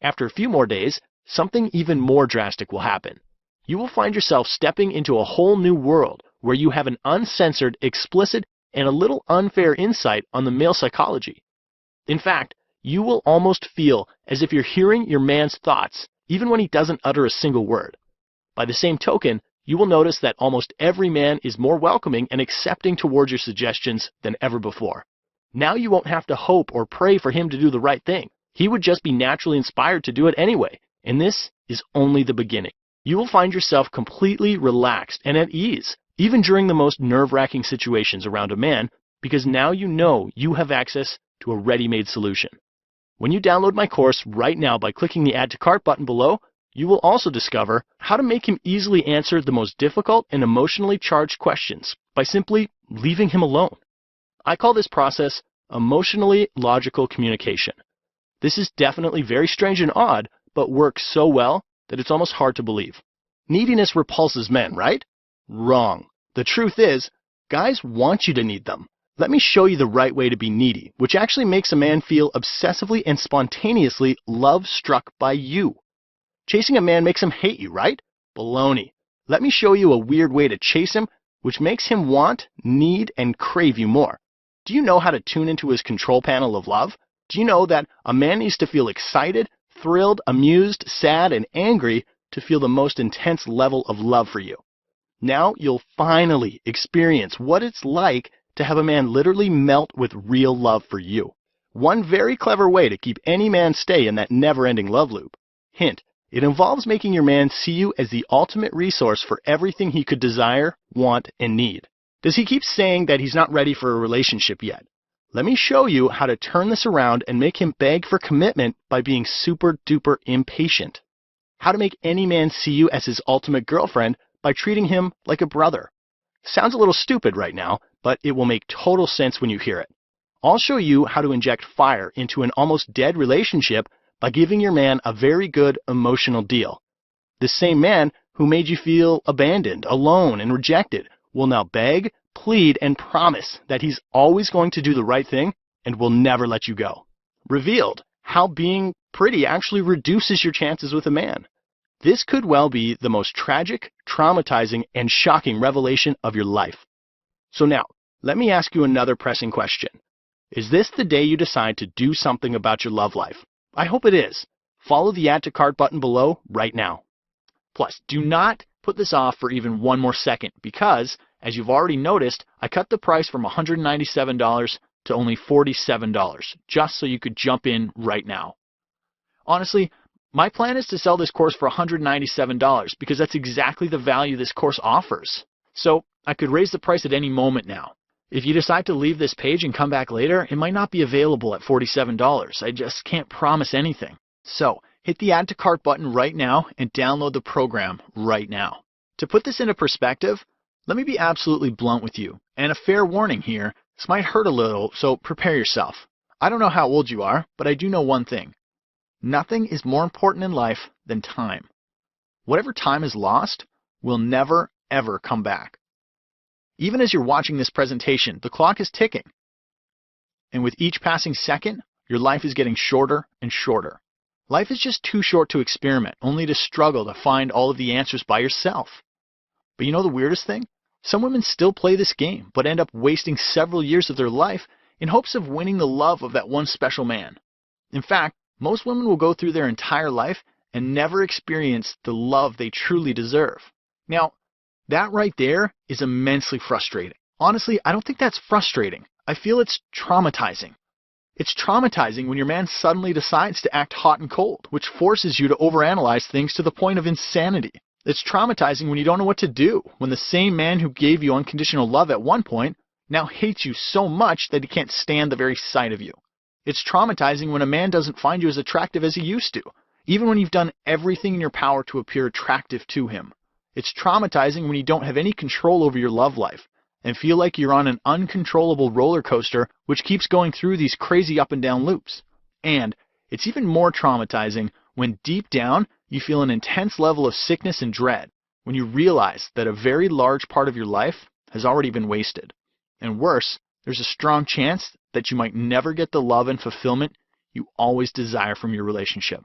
S1: After a few more days, something even more drastic will happen. You will find yourself stepping into a whole new world where you have an uncensored, explicit, and a little unfair insight on the male psychology. In fact, you will almost feel as if you're hearing your man's thoughts, even when he doesn't utter a single word. By the same token, you will notice that almost every man is more welcoming and accepting towards your suggestions than ever before. Now you won't have to hope or pray for him to do the right thing. He would just be naturally inspired to do it anyway, and this is only the beginning. You will find yourself completely relaxed and at ease, even during the most nerve-wracking situations around a man, because now you know you have access to a ready-made solution. When you download my course right now by clicking the Add to Cart button below, you will also discover how to make him easily answer the most difficult and emotionally charged questions by simply leaving him alone. I call this process emotionally logical communication. This is definitely very strange and odd, but works so well that it's almost hard to believe. Neediness repulses men, right? Wrong. The truth is, guys want you to need them. Let me show you the right way to be needy, which actually makes a man feel obsessively and spontaneously love-struck by you. Chasing a man makes him hate you, right? Baloney. Let me show you a weird way to chase him, which makes him want, need, and crave you more. Do you know how to tune into his control panel of love? Do you know that a man needs to feel excited, thrilled, amused, sad, and angry to feel the most intense level of love for you? Now you'll finally experience what it's like to have a man literally melt with real love for you. One very clever way to keep any man stay in that never-ending love loop. Hint, it involves making your man see you as the ultimate resource for everything he could desire, want, and need. Does he keep saying that he's not ready for a relationship yet? Let me show you how to turn this around and make him beg for commitment by being super duper impatient. How to make any man see you as his ultimate girlfriend by treating him like a brother. Sounds a little stupid right now, but it will make total sense when you hear it. I'll show you how to inject fire into an almost dead relationship by giving your man a very good emotional deal. The same man who made you feel abandoned, alone, and rejected will now beg, plead, and promise that he's always going to do the right thing and will never let you go. Revealed, how being pretty actually reduces your chances with a man. This could well be the most tragic, traumatizing, and shocking revelation of your life. So now, let me ask you another pressing question. Is this the day you decide to do something about your love life? I hope it is. Follow the Add to Cart button below right now. Plus, do not put this off for even one more second because, as you've already noticed, I cut the price from $197 to only $47, just so you could jump in right now. Honestly, my plan is to sell this course for $197 because that's exactly the value this course offers. So I could raise the price at any moment now. If you decide to leave this page and come back later, it might not be available at $47. I just can't promise anything. So hit the Add to Cart button right now and download the program right now. To put this into perspective,
S2: Let me be absolutely blunt with you, and a fair warning here, this might hurt a little, so prepare yourself. I don't know how old you are, but I do know one thing. Nothing is more important in life than time. Whatever time is lost will never, ever come back. Even as you're watching this presentation, the clock is ticking. And with each passing second, your life is getting shorter and shorter. Life is just too short to experiment, only to struggle to find all of the answers by yourself. But you know the weirdest thing? Some women still play this game, but end up wasting several years of their life in hopes of winning the love of that one special man. In fact, most women will go through their entire life and never experience the love they truly deserve. Now, that right there is immensely frustrating. Honestly, I don't think that's frustrating. I feel it's traumatizing. It's traumatizing when your man suddenly decides to act hot and cold, which forces you to overanalyze things to the point of insanity. It's traumatizing when you don't know what to do, when the same man who gave you unconditional love at one point now hates you so much that he can't stand the very sight of you. It's traumatizing when a man doesn't find you as attractive as he used to, even when you've done everything in your power to appear attractive to him. It's traumatizing when you don't have any control over your love life and feel like you're on an uncontrollable roller coaster which keeps going through these crazy up and down loops. And it's even more traumatizing when deep down you feel an intense level of sickness and dread when you realize that a very large part of your life has already been wasted. And worse, there's a strong chance that you might never get the love and fulfillment you always desire from your relationship.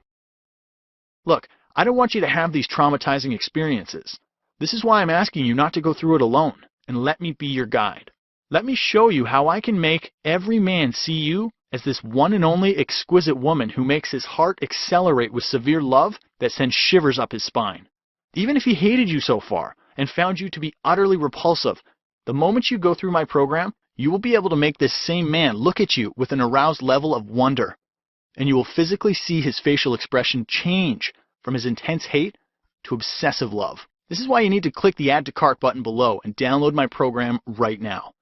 S2: Look, I don't want you to have these traumatizing experiences. This is why I'm asking you not to go through it alone, and let me be your guide. Let me show you how I can make every man see you as this one and only exquisite woman who makes his heart accelerate with severe love that sends shivers up his spine. Even if he hated you so far and found you to be utterly repulsive, the moment you go through my program, you will be able to make this same man look at you with an aroused level of wonder, and you will physically see his facial expression change from his intense hate to obsessive love. This is why you need to click the Add to Cart button below and download my program right now.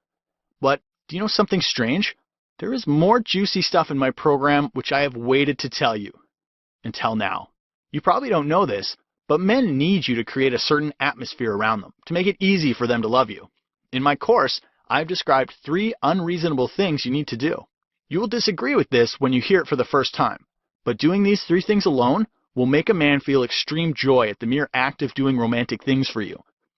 S2: But do you know something strange? There is more juicy stuff in my program which I have waited to tell you. Until now. You probably don't know this, but men need you to create a certain atmosphere around them to make it easy for them to love you. In my course, I've described 3 unreasonable things you need to do. You will disagree with this when you hear it for the first time, but doing these 3 things alone will make a man feel extreme joy at the mere act of doing romantic things for you,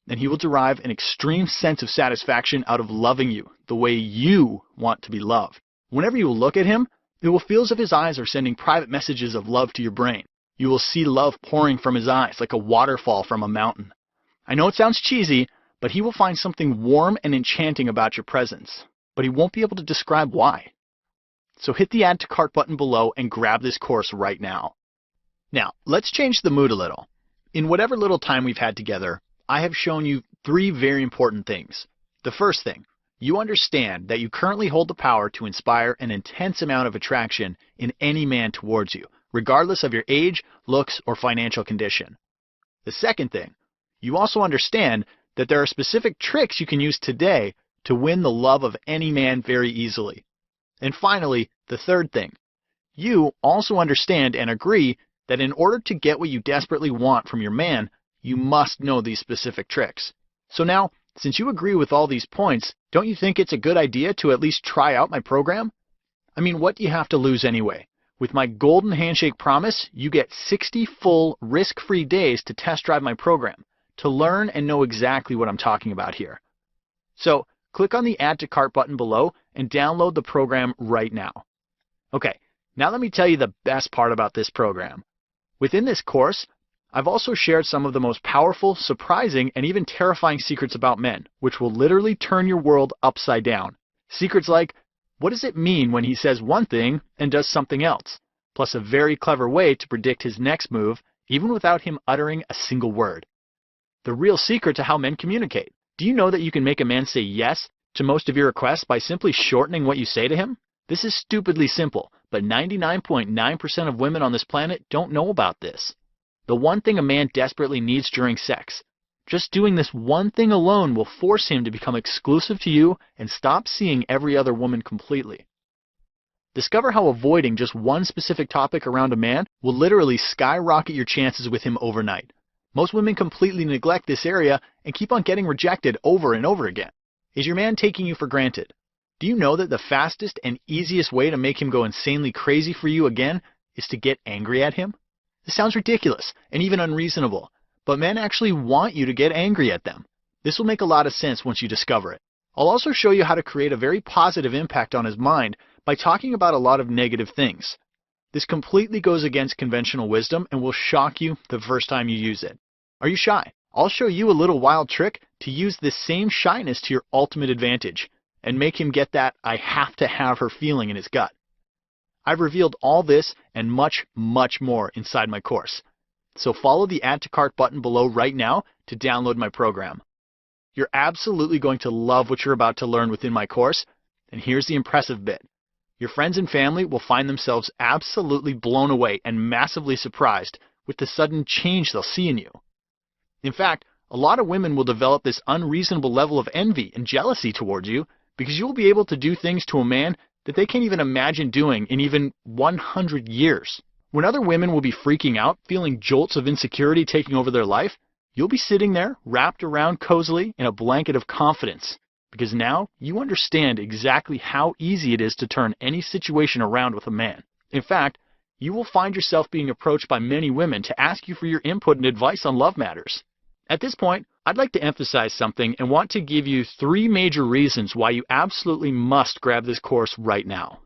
S2: and he will derive an extreme sense of satisfaction out of loving you the way you want to be loved. Whenever you look at him, it will feel as if his eyes are sending private messages of love to your brain. You will see love pouring from his eyes like a waterfall from a mountain. I know it sounds cheesy, but he will find something warm and enchanting about your presence, but he won't be able to describe why. So hit the Add to Cart button below and grab this course right now. Now, let's change the mood a little. In whatever little time we've had together, I have shown you 3 very important things. The first thing, you understand that you currently hold the power to inspire an intense amount of attraction in any man towards you, regardless of your age, looks, or financial condition. The second thing, you also understand that there are specific tricks you can use today to win the love of any man very easily. And finally, the third thing, you also understand and agree that in order to get what you desperately want from your man, you must know these specific tricks. So now, since you agree with all these points, don't you think it's a good idea to at least try out my program? I mean, what do you have to lose anyway? With my golden handshake promise, you get 60 full risk-free days to test drive my program, to learn and know exactly what I'm talking about here. So click on the Add to Cart button below and download the program right now. Okay, now let me tell you the best part about this program. Within this course, I've also shared some of the most powerful, surprising, and even terrifying secrets about men, which will literally turn your world upside down. Secrets like, what does it mean when he says one thing and does something else? Plus a very clever way to predict his next move, even without him uttering a single word. The real secret to how men communicate. Do you know that you can make a man say yes to most of your requests by simply shortening what you say to him? This is stupidly simple, but 99.9% of women on this planet don't know about this. The one thing a man desperately needs during sex. Just doing this one thing alone will force him to become exclusive to you and stop seeing every other woman completely. Discover how avoiding just one specific topic around a man will literally skyrocket your chances with him overnight. Most women completely neglect this area and keep on getting rejected over and over again. Is your man taking you for granted? Do you know that the fastest and easiest way to make him go insanely crazy for you again is to get angry at him? This sounds ridiculous and even unreasonable, but men actually want you to get angry at them. This will make a lot of sense once you discover it. I'll also show you how to create a very positive impact on his mind by talking about a lot of negative things. This completely goes against conventional wisdom and will shock you the first time you use it. Are you shy? I'll show you a little wild trick to use this same shyness to your ultimate advantage and make him get that I have to have her feeling in his gut. I've revealed all this and much, much more inside my course. So follow the Add to Cart button below right now to download my program. You're absolutely going to love what you're about to learn within my course, and here's the impressive bit. Your friends and family will find themselves absolutely blown away and massively surprised with the sudden change they'll see in you. In fact, a lot of women will develop this unreasonable level of envy and jealousy towards you because you will be able to do things to a man that they can't even imagine doing in even 100 years. When other women will be freaking out, feeling jolts of insecurity taking over their life, you'll be sitting there wrapped around cozily in a blanket of confidence because now you understand exactly how easy it is to turn any situation around with a man. In fact, you will find yourself being approached by many women to ask you for your input and advice on love matters. At this point, I'd like to emphasize something and want to give you 3 major reasons why you absolutely must grab this course right now.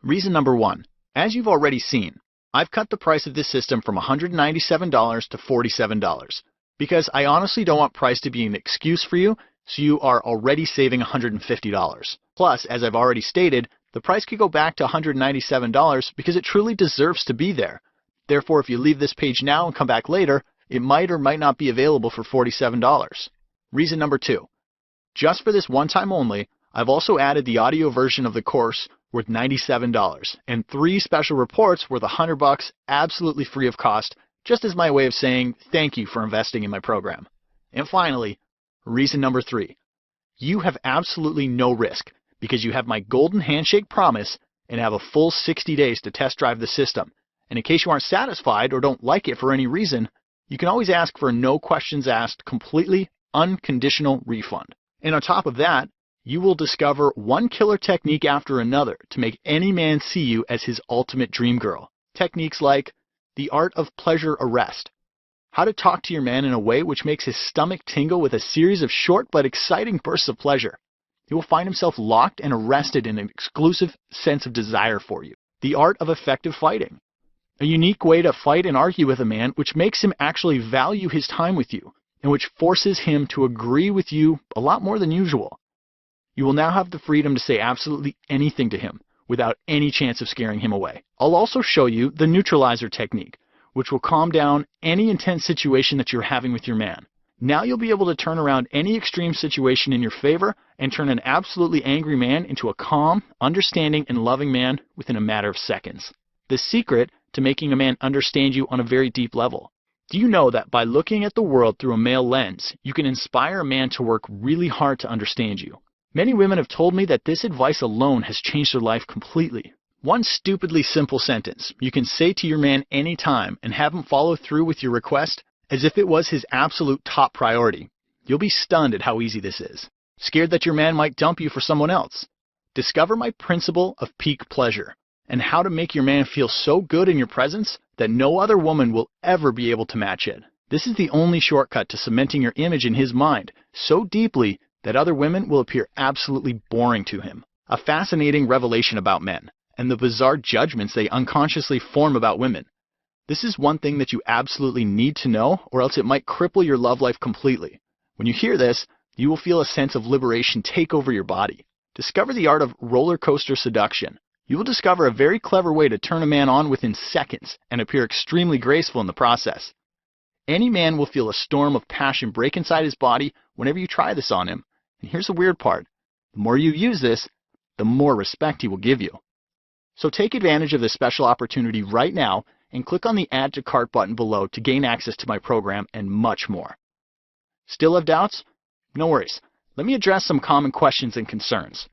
S2: Reason number 1. As you've already seen, I've cut the price of this system from $197 to $47 because I honestly don't want price to be an excuse for you, so you are already saving $150. Plus, as I've already stated, the price could go back to $197 because it truly deserves to be there. Therefore, if you leave this page now and come back later, it might or might not be available for $47. Reason number 2. Just for this one time only, I've also added the audio version of the course worth $97 and 3 special reports worth $100 absolutely free of cost, just as my way of saying thank you for investing in my program. And finally, reason number 3. You have absolutely no risk because you have my golden handshake promise and have a full 60 days to test drive the system. And in case you aren't satisfied or don't like it for any reason, you can always ask for a no questions asked, completely unconditional refund. And on top of that, you will discover one killer technique after another to make any man see you as his ultimate dream girl. Techniques like the art of pleasure arrest, how to talk to your man in a way which makes his stomach tingle with a series of short but exciting bursts of pleasure. He will find himself locked and arrested in an exclusive sense of desire for you. The art of effective fighting, a unique way to fight and argue with a man which makes him actually value his time with you and which forces him to agree with you a lot more than usual. You will now have the freedom to say absolutely anything to him without any chance of scaring him away. I'll also show you the neutralizer technique, which will calm down any intense situation that you're having with your man. Now you'll be able to turn around any extreme situation in your favor and turn an absolutely angry man into a calm, understanding, and loving man within a matter of seconds. The secret to making a man understand you on a very deep level. Do you know that by looking at the world through a male lens, you can inspire a man to work really hard to understand you? Many women have told me that this advice alone has changed their life completely. One stupidly simple sentence you can say to your man anytime and have him follow through with your request as if it was his absolute top priority. You'll be stunned at how easy this is. Scared that your man might dump you for someone else? Discover my principle of peak pleasure and how to make your man feel so good in your presence that no other woman will ever be able to match it. This is the only shortcut to cementing your image in his mind so deeply that other women will appear absolutely boring to him. A fascinating revelation about men and the bizarre judgments they unconsciously form about women. This is one thing that you absolutely need to know, or else it might cripple your love life completely. When you hear this, you will feel a sense of liberation take over your body. Discover the art of roller coaster seduction. You will discover a very clever way to turn a man on within seconds and appear extremely graceful in the process. Any man will feel a storm of passion break inside his body whenever you try this on him. And here's the weird part. The more you use this, the more respect he will give you. So take advantage of this special opportunity right now and click on the Add to Cart button below to gain access to my program and much more. Still have doubts? No worries. Let me address some common questions and concerns.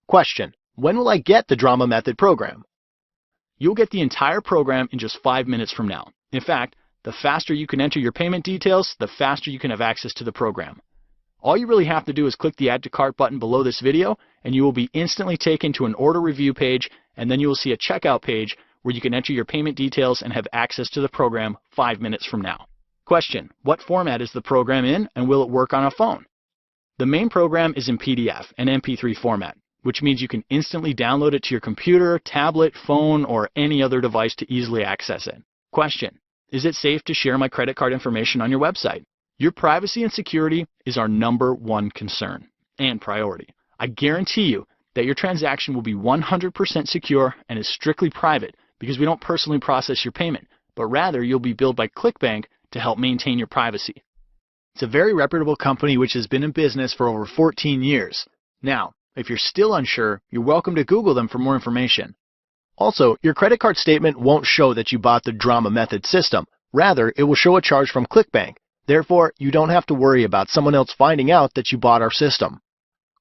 S2: Question: when will I get the Drama Method program? You'll get the entire program in just 5 minutes from now. In fact, The faster you can enter your payment details, the faster you can have access to the program. All you really have to do is click the Add to Cart button below this video, and you will be instantly taken to an order review page, and then you will see a checkout page where you can enter your payment details and have access to the program 5 minutes from now. Question: what format is the program in, and will it work on a phone? The main program is in PDF and MP3 format, which means you can instantly download it to your computer, tablet, phone, or any other device to easily access it. Question: is it safe to share my credit card information on your website? Your privacy and security is our #1 concern and priority. I guarantee you that your transaction will be 100% secure and is strictly private because we don't personally process your payment, but rather you'll be billed by ClickBank to help maintain your privacy. It's a very reputable company which has been in business for over 14 years. Now, if you're still unsure, you're welcome to Google them for more information. Also, your credit card statement won't show that you bought the Drama Method system. Rather, it will show a charge from ClickBank. Therefore, you don't have to worry about someone else finding out that you bought our system.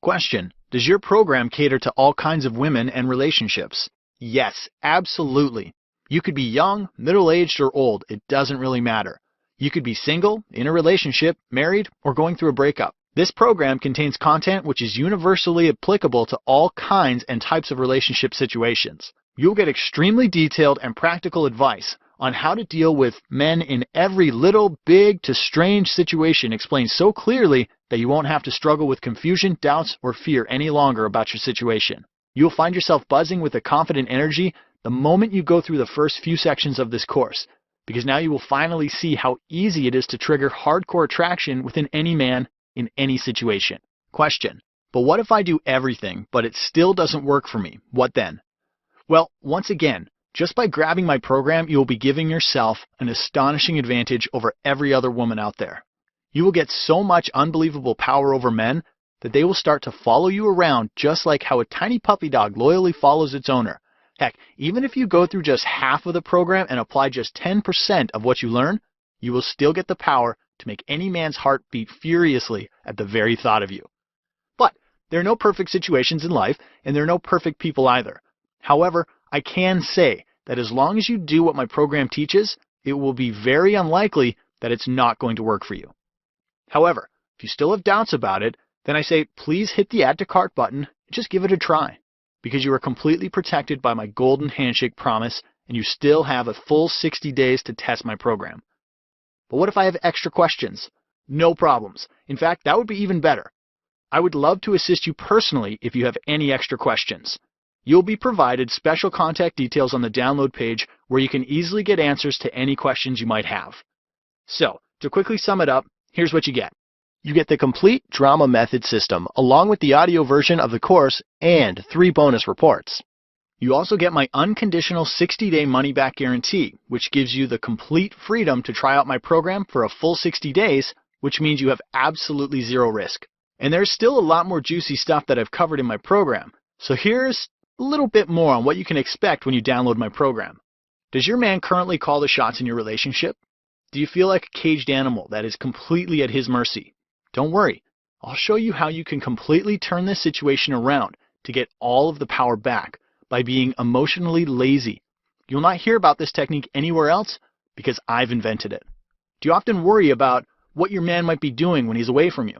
S2: Question: does your program cater to all kinds of women and relationships? Yes, absolutely. You could be young, middle-aged, or old. It doesn't really matter. You could be single, in a relationship, married, or going through a breakup. This program contains content which is universally applicable to all kinds and types of relationship situations. You'll get extremely detailed and practical advice on how to deal with men in every little, big to strange situation explained so clearly that you won't have to struggle with confusion, doubts, or fear any longer about your situation. You'll find yourself buzzing with a confident energy the moment you go through the first few sections of this course, because now you will finally see how easy it is to trigger hardcore attraction within any man in any situation. Question: but what if I do everything, but it still doesn't work for me? What then? Well, once again, just by grabbing my program, you will be giving yourself an astonishing advantage over every other woman out there. You will get so much unbelievable power over men that they will start to follow you around just like how a tiny puppy dog loyally follows its owner. Heck, even if you go through just half of the program and apply just 10% of what you learn, you will still get the power to make any man's heart beat furiously at the very thought of you. But there are no perfect situations in life, and there are no perfect people either. However, I can say that as long as you do what my program teaches, it will be very unlikely that it's not going to work for you. However, if you still have doubts about it, then I say please hit the Add to Cart button and just give it a try, because you are completely protected by my golden handshake promise, and you still have a full 60 days to test my program. But what if I have extra questions? No problems. In fact, that would be even better. I would love to assist you personally if you have any extra questions. You'll be provided special contact details on the download page where you can easily get answers to any questions you might have. So, to quickly sum it up, here's what you get. You get the complete Drama Method system along with the audio version of the course and 3 bonus reports. You also get my unconditional 60-day money-back guarantee, which gives you the complete freedom to try out my program for a full 60 days, which means you have absolutely zero risk. And there's still a lot more juicy stuff that I've covered in my program. So here's a little bit more on what you can expect when you download my program. Does your man currently call the shots in your relationship? Do you feel like a caged animal that is completely at his mercy? Don't worry. I'll show you how you can completely turn this situation around to get all of the power back by being emotionally lazy. You'll not hear about this technique anywhere else because I've invented it. Do you often worry about what your man might be doing when he's away from you?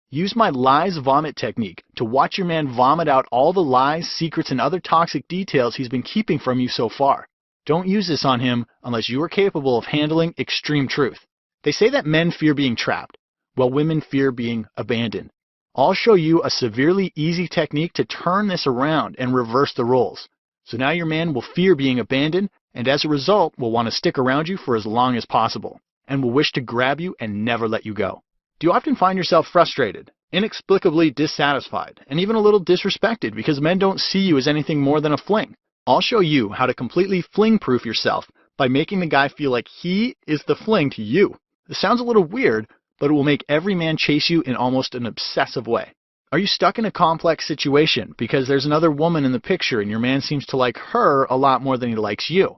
S2: Use my lies vomit technique to watch your man vomit out all the lies, secrets, and other toxic details he's been keeping from you so far. Don't use this on him unless you are capable of handling extreme truth. They say that men fear being trapped, while women fear being abandoned. I'll show you a severely easy technique to turn this around and reverse the roles. So now your man will fear being abandoned, and as a result will want to stick around you for as long as possible, and will wish to grab you and never let you go. Do you often find yourself frustrated, inexplicably dissatisfied, and even a little disrespected because men don't see you as anything more than a fling? I'll show you how to completely fling-proof yourself by making the guy feel like he is the fling to you. This sounds a little weird, but it will make every man chase you in almost an obsessive way. Are you stuck in a complex situation because there's another woman in the picture and your man seems to like her a lot more than he likes you?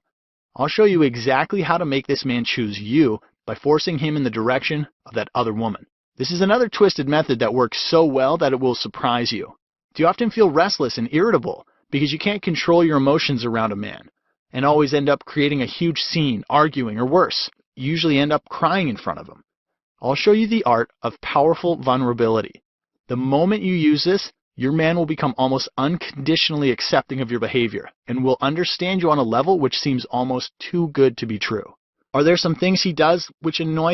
S2: I'll show you exactly how to make this man choose you by forcing him in the direction of that other woman. This is another twisted method that works so well that it will surprise you. Do you often feel restless and irritable because you can't control your emotions around a man and always end up creating a huge scene, arguing, or worse? usually end up crying in front of him. I'll show you the art of powerful vulnerability. The moment you use this, your man will become almost unconditionally accepting of your behavior and will understand you on a level which seems almost too good to be true. Are there some things he does which annoy